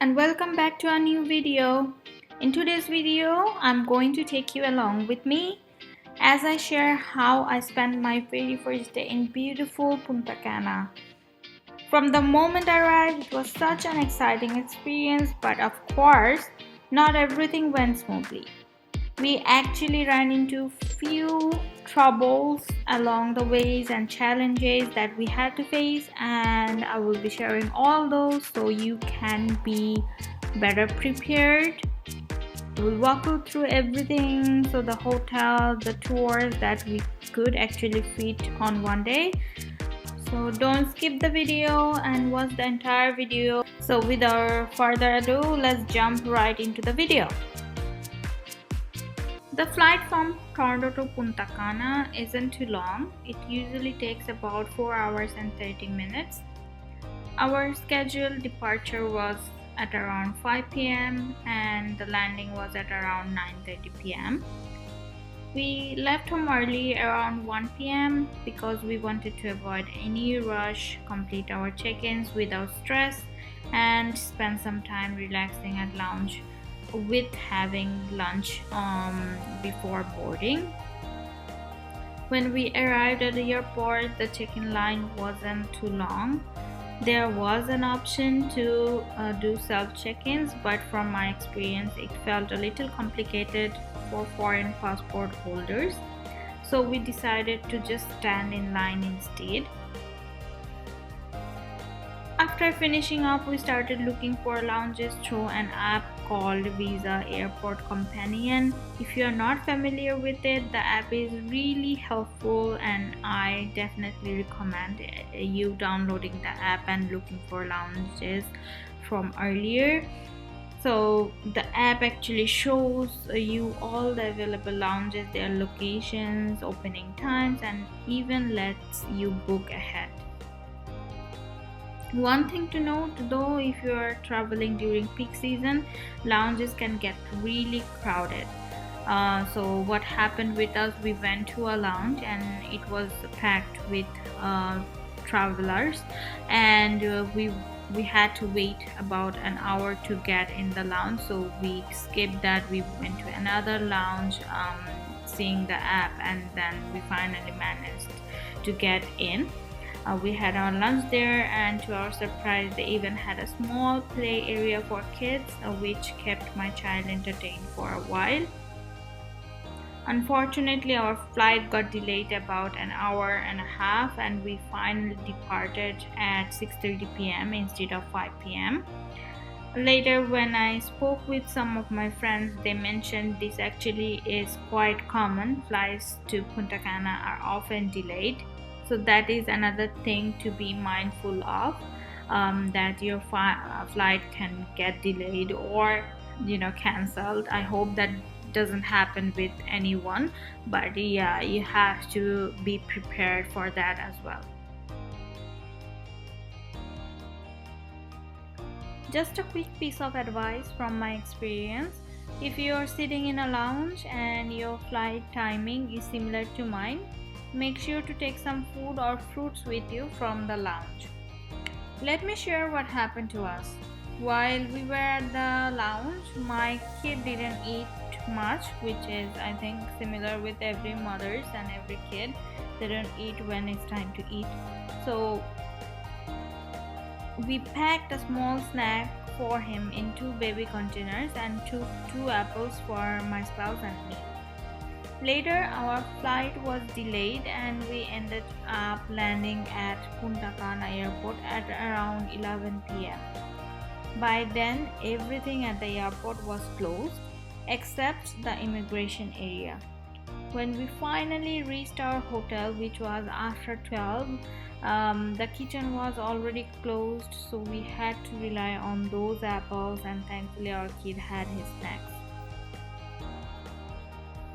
and welcome back to a new video. In today's video, I'm going to take you along with me as I share how I spent my very first day in beautiful Punta Cana. From the moment I arrived, it was such an exciting experience, but of course, not everything went smoothly. We actually ran into few troubles along the ways and challenges that we had to face, and I will be sharing all those so you can be better prepared. We'll walk you through everything, so the hotel, the tours that we could actually fit on one day. So don't skip the video and watch the entire video. So without further ado, let's jump right into the video. The flight from Toronto to Punta Cana isn't too long. It usually takes about 4 hours and 30 minutes. Our scheduled departure was at around 5 p.m. and the landing was at around 9:30 p.m. We left home early around 1 p.m. because we wanted to avoid any rush, complete our check-ins without stress, and spend some time relaxing at lounge with having lunch before boarding. When we arrived at the airport, the check-in line wasn't too long. There was an option to do self-check-ins, but from my experience it felt a little complicated for foreign passport holders, so we decided to just stand in line instead. After finishing up, we started looking for lounges through an app called Visa Airport Companion. If you are not familiar with it, the app is really helpful and I definitely recommend you downloading the app and looking for lounges from earlier. So the app actually shows you all the available lounges, their locations, opening times, and even lets you book ahead. One thing to note though, if you are traveling during peak season, lounges can get really crowded. So what happened with us, we went to a lounge and it was packed with travelers, and we had to wait about an hour to get in the lounge, so we skipped that. We went to another lounge, seeing the app, and then we finally managed to get in. We had our lunch there, and to our surprise they even had a small play area for kids, which kept my child entertained for a while. Unfortunately, our flight got delayed about an hour and a half, and we finally departed at 6:30 p.m. instead of 5 p.m. Later, when I spoke with some of my friends, they mentioned this actually is quite common. Flights to Punta Cana are often delayed. So that is another thing to be mindful of, that your flight can get delayed or cancelled. I hope that doesn't happen with anyone, but yeah, you have to be prepared for that as well. Just a quick piece of advice from my experience: if you are sitting in a lounge and your flight timing is similar to mine, make sure to take some food or fruits with you from the lounge. Let me share what happened to us. While we were at the lounge, my kid didn't eat much, which is I think similar with every mothers and every kid. They don't eat when it's time to eat. So we packed a small snack for him in 2 baby containers and took 2 apples for my spouse and me. Later, our flight was delayed and we ended up landing at Punta Cana airport at around 11 p.m. By then, everything at the airport was closed except the immigration area. When we finally reached our hotel, which was after 12, the kitchen was already closed, so we had to rely on those apples, and thankfully our kid had his snacks.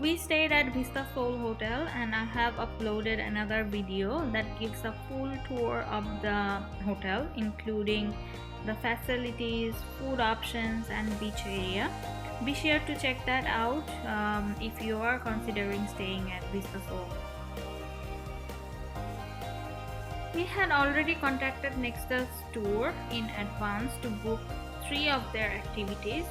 We stayed at Vista Soul Hotel, and I have uploaded another video that gives a full tour of the hotel, including the facilities, food options, and beach area. Be sure to check that out if you are considering staying at Vista Soul. We had already contacted Nexus Tour in advance to book three of their activities.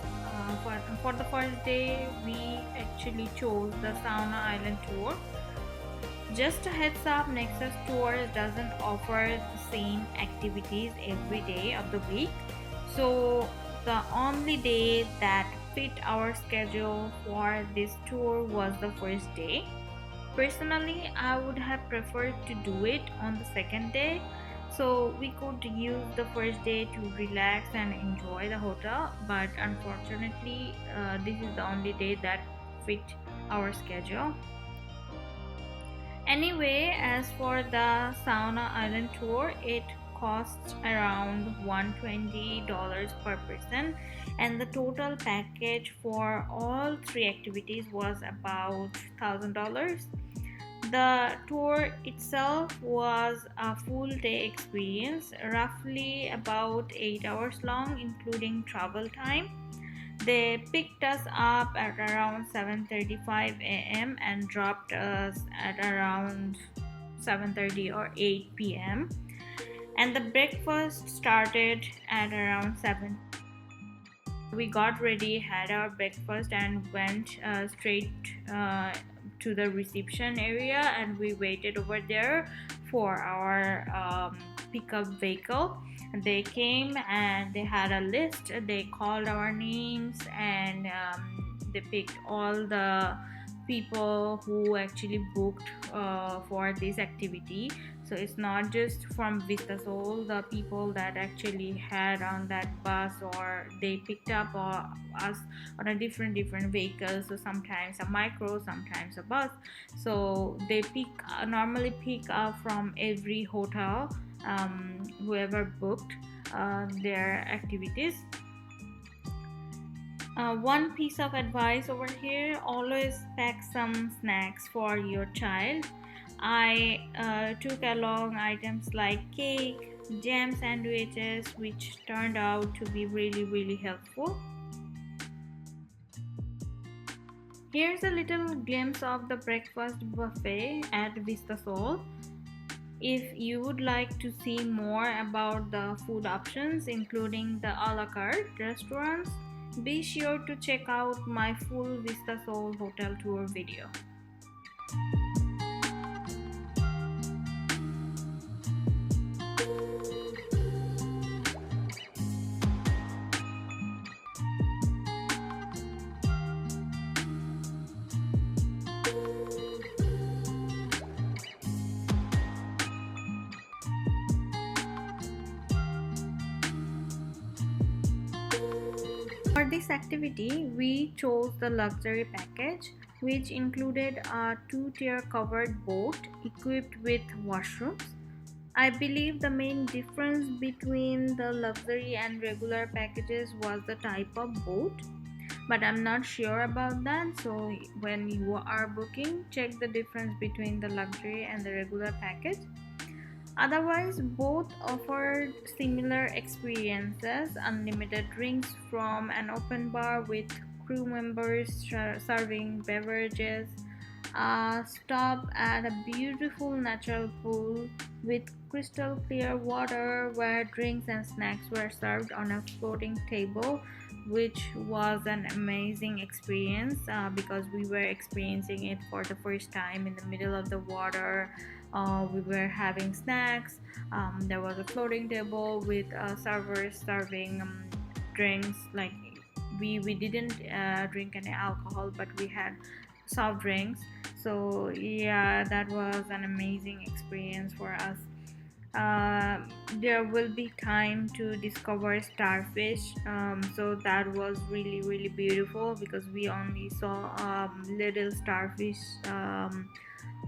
For the first day, we actually chose the Sauna Island tour. Just a heads up, Nexus Tours doesn't offer the same activities every day of the week. So the only day that fit our schedule for this tour was the first day. Personally, I would have preferred to do it on the second day so we could use the first day to relax and enjoy the hotel, but unfortunately, this is the only day that fit our schedule. Anyway, as for the Sauna Island tour, it costs around $120 per person, and the total package for all three activities was about $1,000. The tour itself was a full day experience, roughly about 8 hours long, including travel time. They picked us up at around 7:35 a.m. and dropped us at around 7:30 or 8 p.m. And the breakfast started at around 7. We got ready, had our breakfast, and went straight to the reception area, and we waited over there for our pickup vehicle. They came and they had a list. They called our names, and they picked all the people who actually booked for this activity. So it's not just from Vista Sol, the people that actually had on that bus, or they picked up us on a different vehicles. So sometimes a micro, sometimes a bus. So they normally pick up from every hotel, whoever booked their activities. One piece of advice over here: always pack some snacks for your child. I took along items like cake, jam sandwiches, which turned out to be really helpful. Here's a little glimpse of the breakfast buffet at Vista Sol. If you would like to see more about the food options, including the a la carte restaurants, be sure to check out my full Vista Sol hotel tour video. For this activity, we chose the luxury package, which included a two-tier covered boat equipped with washrooms. I believe the main difference between the luxury and regular packages was the type of boat, but I'm not sure about that. So when you are booking, check the difference between the luxury and the regular package. Otherwise, both offered similar experiences: unlimited drinks from an open bar with crew members serving beverages, a stop at a beautiful natural pool with crystal clear water where drinks and snacks were served on a floating table, which was an amazing experience because we were experiencing it for the first time in the middle of the water. We were having snacks. There was a floating table with servers serving drinks. Like we didn't drink any alcohol, but we had soft drinks. So yeah, that was an amazing experience for us. There will be time to discover starfish, so that was really beautiful because we only saw little starfish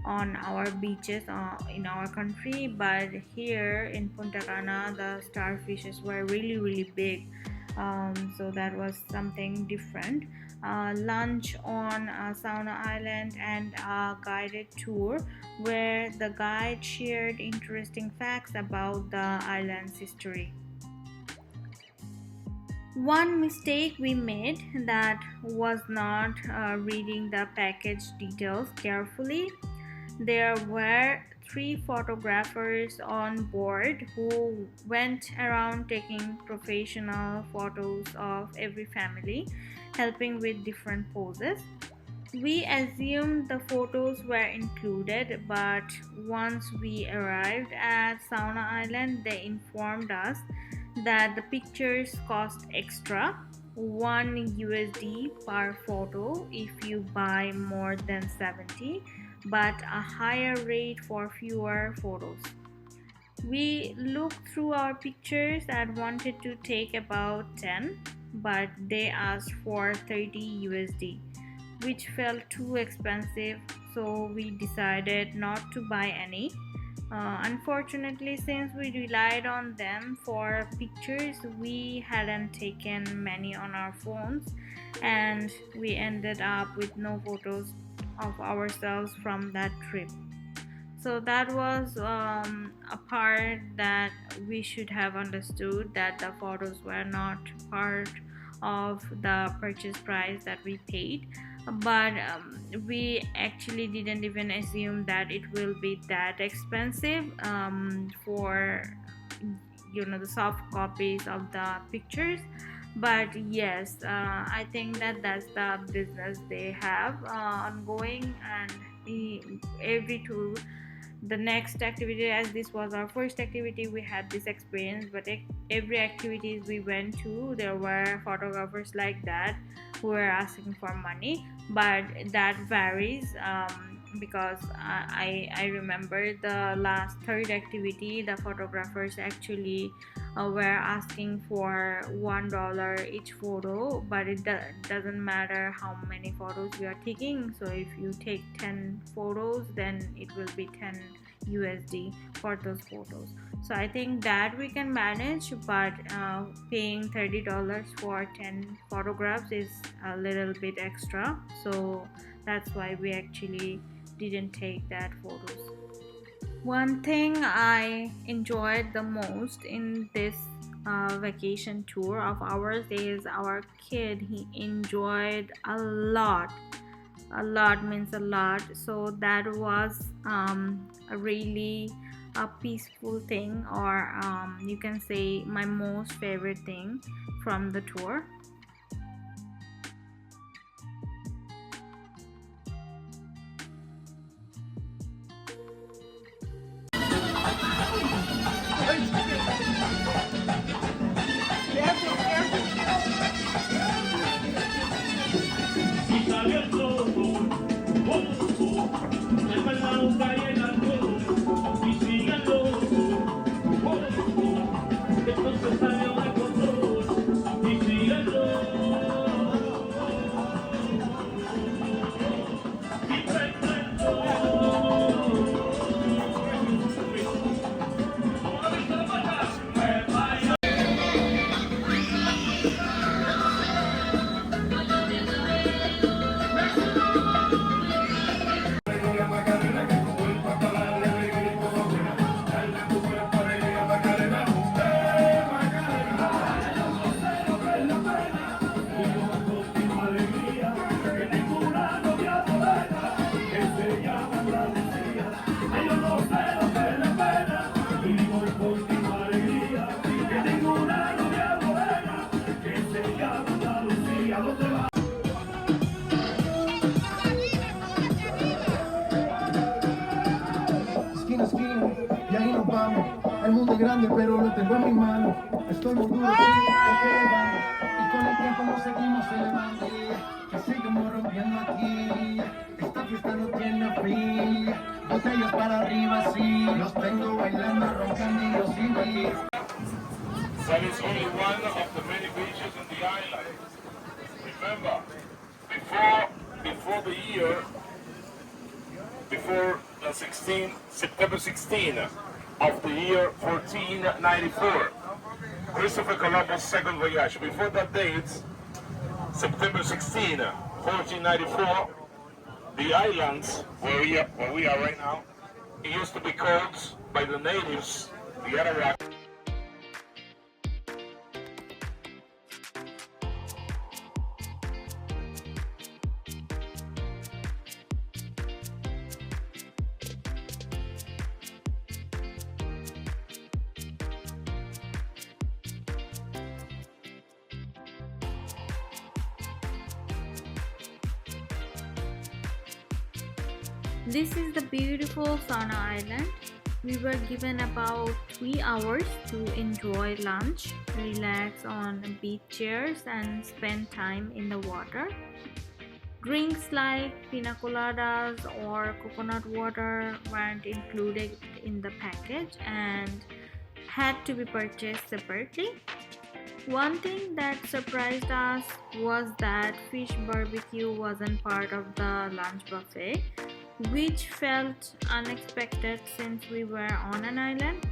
on our beaches in our country, but here in Punta Cana the starfishes were really big. So that was something different. Lunch on Saona Island and a guided tour where the guide shared interesting facts about the island's history. One mistake we made that was not reading the package details carefully. There were three photographers on board who went around taking professional photos of every family, helping with different poses. We assumed the photos were included, but once we arrived at Sauna Island, they informed us that the pictures cost extra, 1 USD per photo if you buy more than 70, but a higher rate for fewer photos. We looked through our pictures and wanted to take about 10, but they asked for 30 USD, which felt too expensive, so we decided not to buy any. Unfortunately, since we relied on them for pictures, we hadn't taken many on our phones, and we ended up with no photos of ourselves from that trip. So that was a part that we should have understood, that the photos were not part of the purchase price that we paid, but we actually didn't even assume that it will be that expensive for the soft copies of the pictures. But yes, I think that that's the business they have ongoing, and every tour, the next activity, as this was our first activity, we had this experience, but every activities we went to, there were photographers like that who were asking for money, but that varies, because I remember the last third activity, the photographers actually were asking for $1 each photo, but it doesn't matter how many photos you are taking. So if you take 10 photos, then it will be 10 USD for those photos. So I think that we can manage, but paying $30 for 10 photographs is a little bit extra, so that's why we actually didn't take that photos. One thing I enjoyed the most in this vacation tour of ours is our kid. He enjoyed a lot. A lot means a lot. So that was a really a peaceful thing, or you can say my most favorite thing from the tour. Esquina a esquina, y ahí nos vamos. El mundo es grande, pero lo tengo en mis manos. Estoy muy duro, sí, porque le vamos. Y con el tiempo nos seguimos elevando. Que seguimos rompiendo aquí. Esta fiesta no tiene fin. Botellas para arriba, sí. Los tengo bailando, roncando y yo sin ir. That is only one of the many beaches in the island. Remember, before the year, before the September 16 of the year 1494, Christopher Columbus' second voyage. Before that date, September 16, 1494, the islands where we are right now, it used to be called by the natives the Ararat. This is the beautiful Saona Island. We were given about 3 hours to enjoy lunch, relax on beach chairs, and spend time in the water. Drinks like pina coladas or coconut water weren't included in the package and had to be purchased separately. One thing that surprised us was that fish barbecue wasn't part of the lunch buffet, which felt unexpected since we were on an island.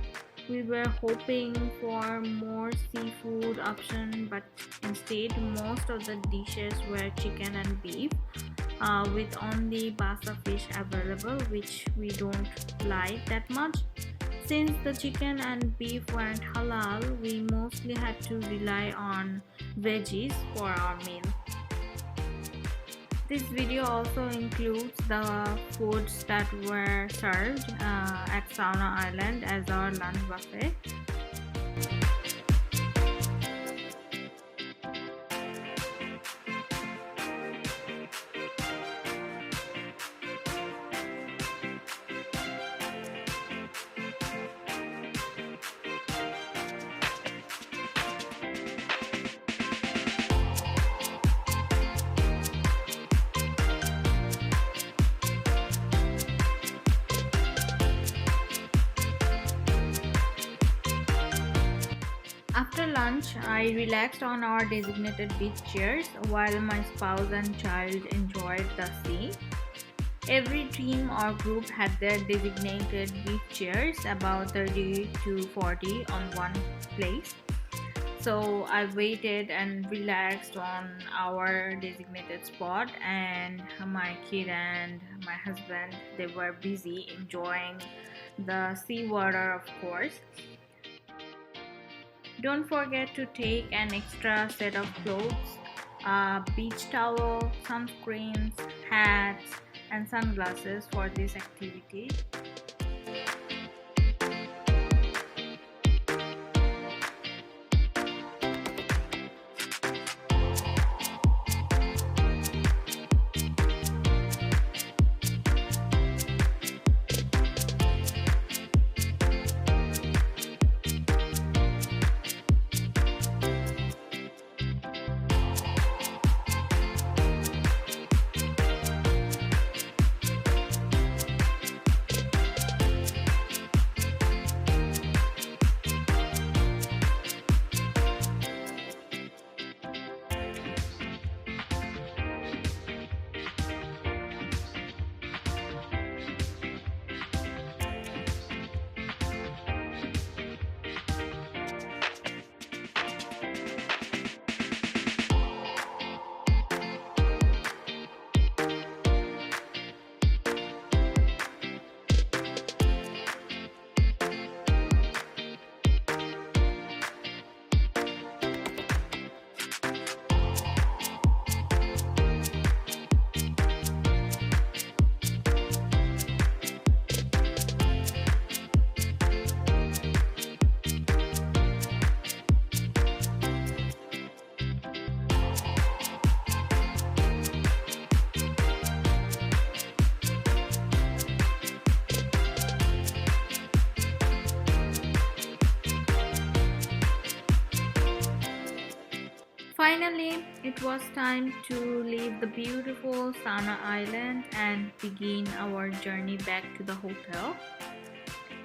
We were hoping for more seafood option, but instead most of the dishes were chicken and beef, with only basa fish available, which we don't like that much. Since the chicken and beef weren't halal, we mostly had to rely on veggies for our meal. This video also includes the foods that were served at Sauna Island as our lunch buffet. After lunch, I relaxed on our designated beach chairs while my spouse and child enjoyed the sea. Every team or group had their designated beach chairs, about 30 to 40 on one place. So I waited and relaxed on our designated spot, and my kid and my husband, they were busy enjoying the seawater, of course. Don't forget to take an extra set of clothes, a beach towel, sunscreens, hats, and sunglasses for this activity. Finally, it was time to leave the beautiful Saona Island and begin our journey back to the hotel.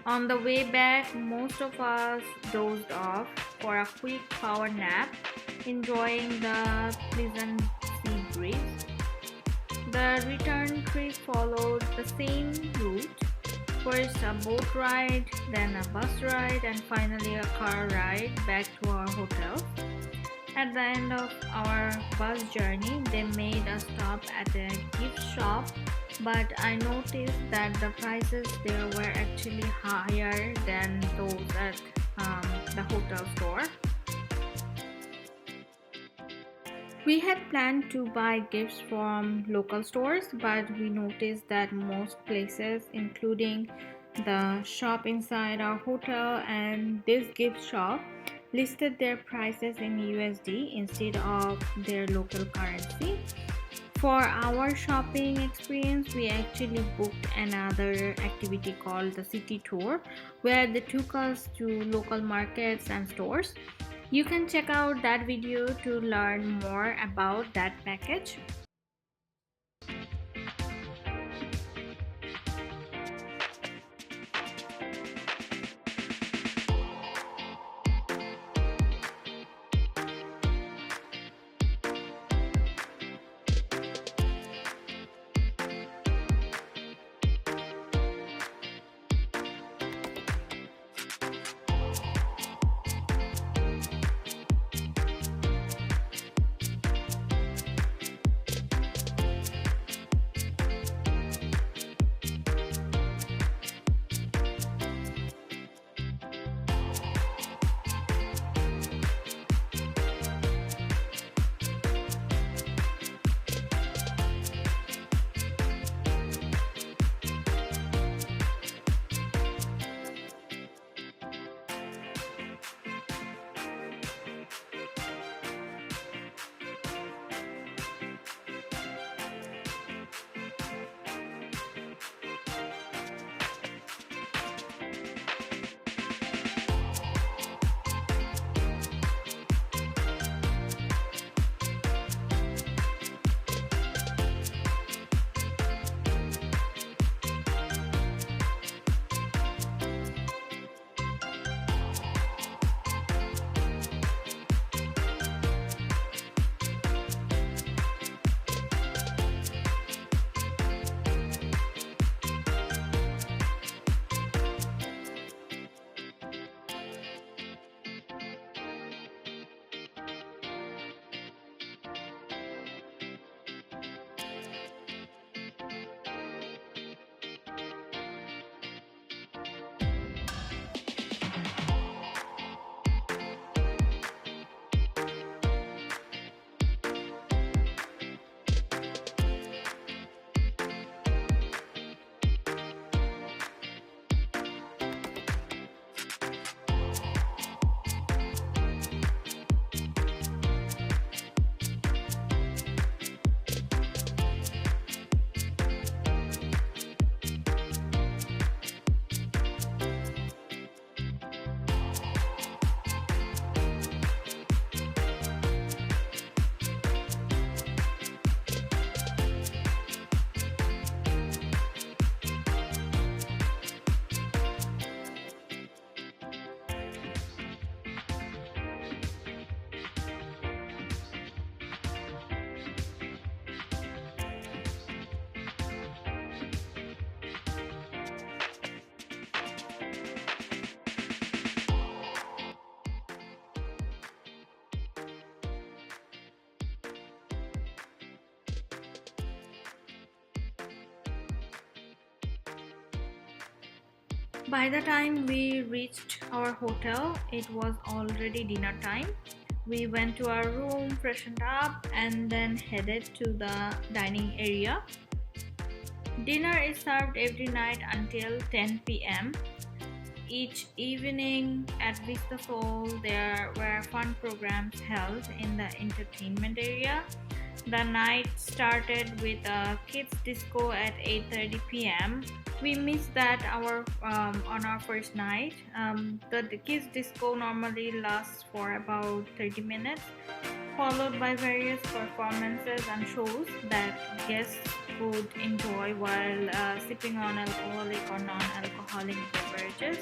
On the way back, most of us dozed off for a quick power nap, enjoying the pleasant sea breeze. The return trip followed the same route. First a boat ride, then a bus ride, and finally a car ride back to our hotel. At the end of our bus journey, they made a stop at a gift shop, but I noticed that the prices there were actually higher than those at the hotel store. We had planned to buy gifts from local stores, but we noticed that most places, including the shop inside our hotel and this gift shop, listed their prices in USD instead of their local currency. For our shopping experience, we actually booked another activity called the city tour, where they took us to local markets and stores. You can check out that video to learn more about that package. By the time we reached our hotel, it was already dinner time. We went to our room, freshened up, and then headed to the dining area. Dinner is served every night until 10 p.m. Each evening at Vista Sol, there were fun programs held in the entertainment area. The night started with a kids disco at 8:30 p.m. We missed that on our first night. The kids disco normally lasts for about 30 minutes, followed by various performances and shows that guests could enjoy while sipping on alcoholic or non-alcoholic beverages.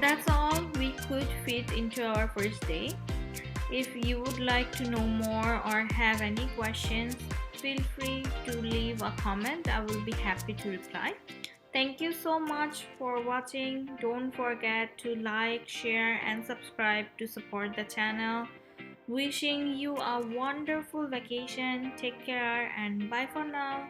That's all we could fit into our first day. If you would like to know more or have any questions, feel free to leave a comment. I will be happy to reply. Thank you so much for watching. Don't forget to like, share, and subscribe to support the channel. Wishing you a wonderful vacation. Take care and bye for now.